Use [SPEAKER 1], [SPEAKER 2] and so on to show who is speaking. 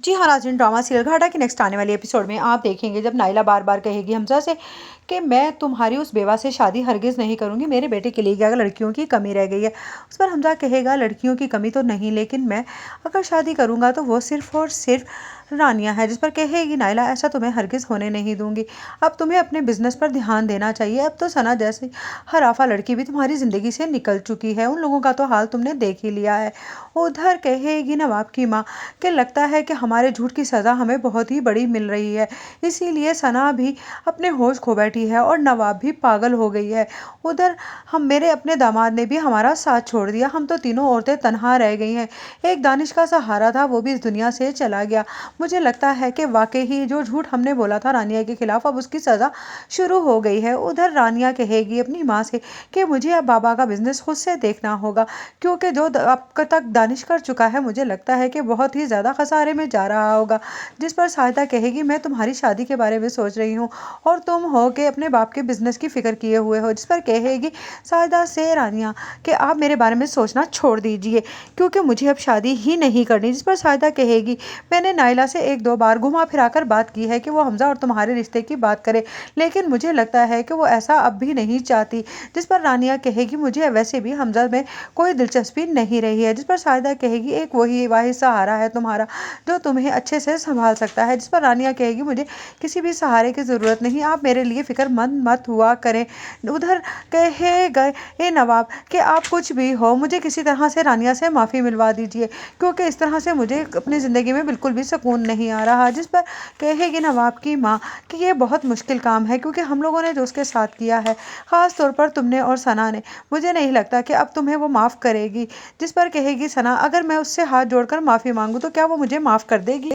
[SPEAKER 1] जी हाँ नाज़रीन, drama serial घाटा की नेक्स्ट आने वाले एपिसोड में आप देखेंगे जब नाइला बार बार कहेगी हमजा से कि मैं तुम्हारी उस बेवा से शादी हरगिज़ नहीं करूँगी, मेरे बेटे के लिए क्या लड़कियों की कमी रह गई है। उस पर हमजा कहेगा लड़कियों की कमी तो नहीं, लेकिन मैं अगर शादी करूँगा तो वो सिर्फ़ और सिर्फ रानिया है। जिस पर कहेगी नाइला ऐसा तुम्हें हरगिज़ होने नहीं दूंगी, अब तुम्हें अपने बिजनेस पर ध्यान देना चाहिए। अब तो सना जैसी हराफा लड़की भी तुम्हारी ज़िंदगी से निकल चुकी है, उन लोगों का तो हाल तुमने देख ही लिया है। उधर कहेगी नवाब की माँ कि लगता है कि हमारे झूठ की सज़ा हमें बहुत ही बड़ी मिल रही है, इसीलिए सना भी अपने होश खो बैठी है और नवाब भी पागल हो गई है। उधर मेरे अपने दामाद ने भी हमारा साथ छोड़ दिया, हम तो तीनों औरतें तनहा रह गई हैं। एक दानिश का सहारा था, वो भी इस दुनिया से चला गया। मुझे लगता है कि वाकई ही जो झूठ हमने बोला था रानिया के खिलाफ, अब उसकी सज़ा शुरू हो गई है। उधर रानिया कहेगी अपनी माँ से कि मुझे अब बाबा का बिजनेस खुद से देखना होगा, क्योंकि जो अब तक दानिश कर चुका है मुझे लगता है कि बहुत ही ज़्यादा खसारे में जा रहा होगा। जिस पर साहिदा कहेगी मैं तुम्हारी शादी के बारे में सोच रही हूँ और तुम हो कि अपने बाप के बिजनेस की फिक्र किए हुए हो। जिस पर कहेगी साहिदा से रानिया कि आप मेरे बारे में सोचना छोड़ दीजिए, क्योंकि मुझे अब शादी ही नहीं करनी। जिस पर साहिदा कहेगी मैंने नाइला से एक दो बार घुमा फिरा कर बात की है कि वो हमजा और तुम्हारे रिश्ते की बात करे, लेकिन मुझे लगता है कि वो ऐसा अब भी नहीं चाहती। जिस पर रानिया कहेगी मुझे वैसे भी हमजा में कोई दिलचस्पी नहीं रही है। जिस पर साहिदा कहेगी एक वही वाहिद सहारा है तुम्हारा जो तुम्हें अच्छे से संभाल सकता है। जिस पर रानिया कहेगी मुझे किसी भी सहारे की ज़रूरत नहीं, आप मेरे लिए फ़िक्रमंद मत हुआ करें। उधर कहे गए नवाब कि आप कुछ भी हो, मुझे किसी तरह से रानिया से माफ़ी मिलवा दीजिए, क्योंकि इस तरह से मुझे अपनी ज़िंदगी में बिल्कुल भी सुकून नहीं आ रहा। जिस पर कहेगी नवाब की माँ कि ये बहुत मुश्किल काम है, क्योंकि हम लोगों ने जो उसके साथ किया है, ख़ास तौर पर तुमने और सना ने, मुझे नहीं लगता कि अब तुम्हें वो माफ़ करेगी। जिस पर कहेगी सना अगर मैं उससे हाथ जोड़कर माफ़ी मांगूँ तो क्या वो मुझे माफ़ कर देगी?